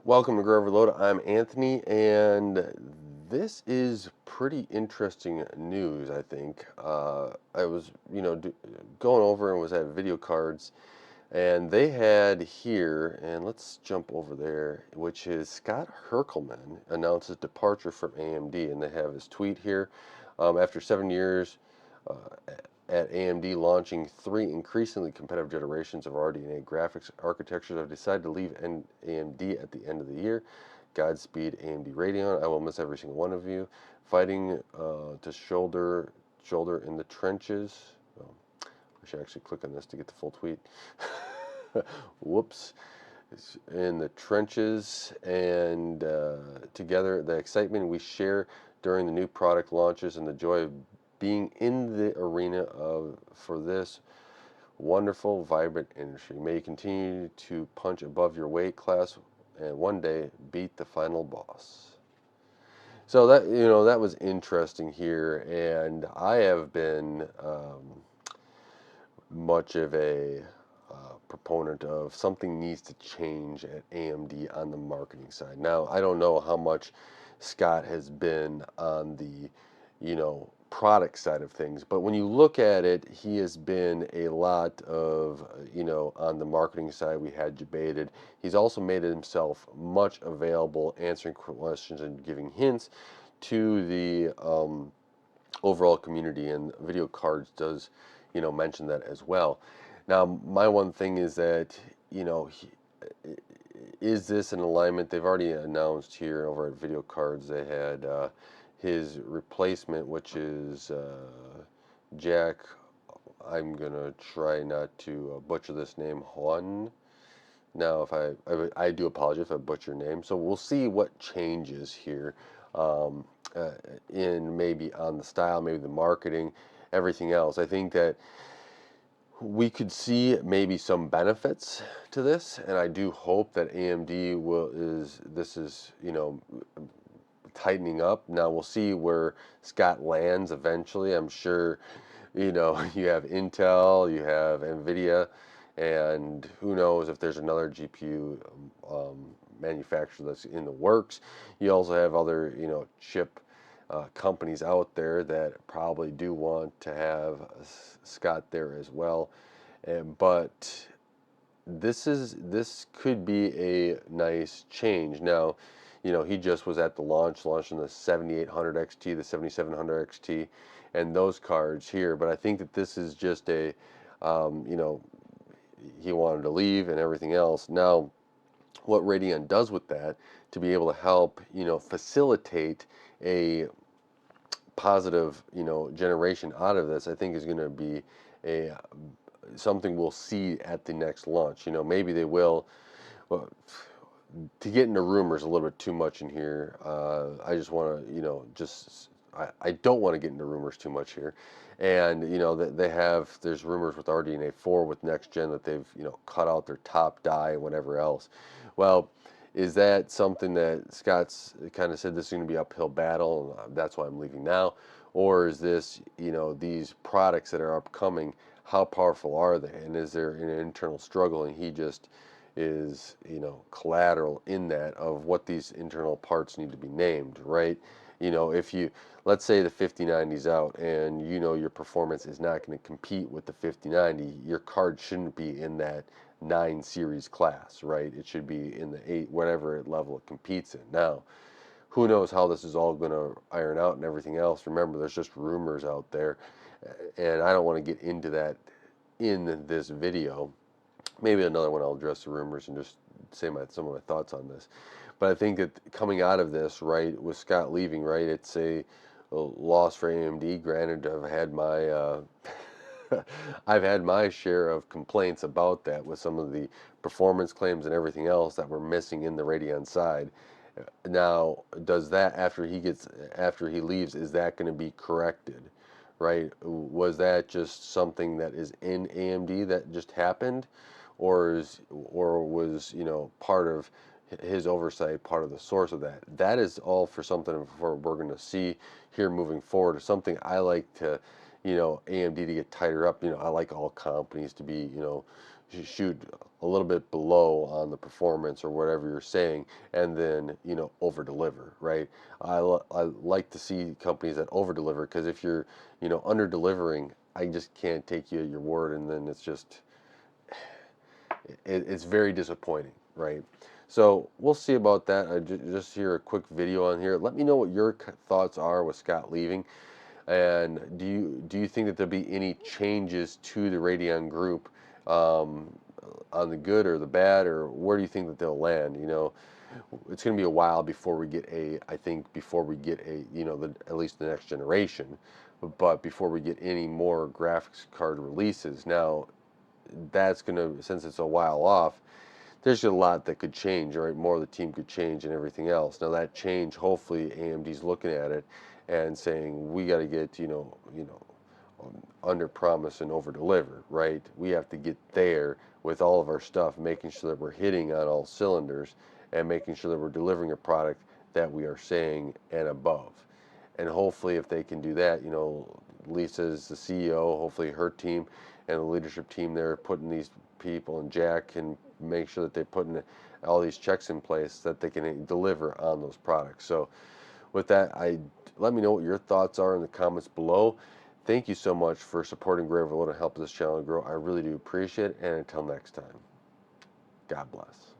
Welcome to Grow Overload. I'm Anthony, and this is pretty interesting news, I think. I was, going over and was at Video Cards, and they had here, and let's jump over there, which is Scott Herkelman announces departure from AMD, and they have his tweet here. After 7 years, uh, at AMD launching three increasingly competitive generations of RDNA graphics architectures, I've decided to leave AMD at the end of the year. Godspeed, AMD Radeon. I will miss every single one of you. Fighting to shoulder in the trenches. Oh, I should actually click on this to get the full tweet. Whoops. In the trenches and together, the excitement we share during the new product launches and the joy of being in the arena for this wonderful, vibrant industry. May you continue to punch above your weight class and one day beat the final boss. So that was interesting here, and I have been much of a proponent of something needs to change at AMD on the marketing side. Now, I don't know how much Scott has been on the, product side of things, but when you look at it, he has been a lot of, on the marketing side. We had debated. He's also made himself much available, answering questions and giving hints to the overall community, and Video Cards does, mention that as well. Now, my one thing is that, is this an alignment? They've already announced here over at Video Cards they had his replacement, which is Jack. I'm gonna try not to butcher this name, Juan. Now, if I do apologize if I butcher your name. So we'll see what changes here, um, uh, in maybe on the style, maybe the marketing, everything else. I think that we could see maybe some benefits to this, and I do hope that AMD is tightening up. Now we'll see where Scott lands eventually. I'm sure, you have Intel, you have Nvidia, and who knows if there's another GPU manufacturer that's in the works. You also have other, chip companies out there that probably do want to have Scott there as well. But this could be a nice change. Now, he just was at the launching the 7800 XT, the 7700 XT, and those cards here. But I think that this is just a, he wanted to leave and everything else. Now, what Radeon does with that to be able to help, facilitate a positive, generation out of this, I think is going to be a something we'll see at the next launch. Maybe they will. Well, to get into rumors a little bit too much in here, I just want to, I don't want to get into rumors too much here. And, that there's rumors with RDNA 4 with next gen that they've, cut out their top die and whatever else. Well, is that something that Scott's kind of said this is going to be uphill battle and that's why I'm leaving now? Or is this, these products that are upcoming, how powerful are they? And is there an internal struggle and he just is, collateral in that of what these internal parts need to be named, right? If you, let's say the 5090's out and your performance is not going to compete with the 5090, your card shouldn't be in that 9 series class, right? It should be in the 8, whatever level it competes in. Now, who knows how this is all going to iron out and everything else. Remember, there's just rumors out there, and I don't want to get into that in this video. Maybe another one I'll address the rumors and just say some of my thoughts on this. But I think that coming out of this, right, with Scott leaving, right, it's a loss for AMD. Granted, I've had my share of complaints about that with some of the performance claims and everything else that were missing in the Radeon side. Now, does that after he leaves, is that going to be corrected? Right? Was that just something that is in AMD that just happened, or was part of his oversight, part of the source of that? That is all for something for we're going to see here moving forward. Something I like to, AMD to get tighter up. I like all companies to be, shoot a little bit below on the performance or whatever you're saying, and then over deliver, right? I like to see companies that over deliver, because if you're under delivering, I just can't take you at your word, and then it's very disappointing, right? So we'll see about that. I just hear a quick video on here. Let me know what your thoughts are with Scott leaving, and do you think that there'll be any changes to the Radeon group, um, on the good or the bad, or where do you think that they'll land? It's going to be a while before we get I think before we get at least the next generation, but before we get any more graphics card releases. Now, that's going to, since it's a while off, there's a lot that could change, right? More of the team could change and everything else. Now that change, hopefully AMD's looking at it and saying we got to get under promise and over deliver, right? We have to get there with all of our stuff, making sure that we're hitting on all cylinders and making sure that we're delivering a product that we are saying and above. And hopefully, if they can do that, Lisa's the CEO, hopefully her team and the leadership team there putting these people, and Jack can make sure that they're putting all these checks in place that they can deliver on those products. So with that, let me know what your thoughts are in the comments below. Thank you so much for supporting Graverload and helping this channel grow. I really do appreciate it. And until next time, God bless.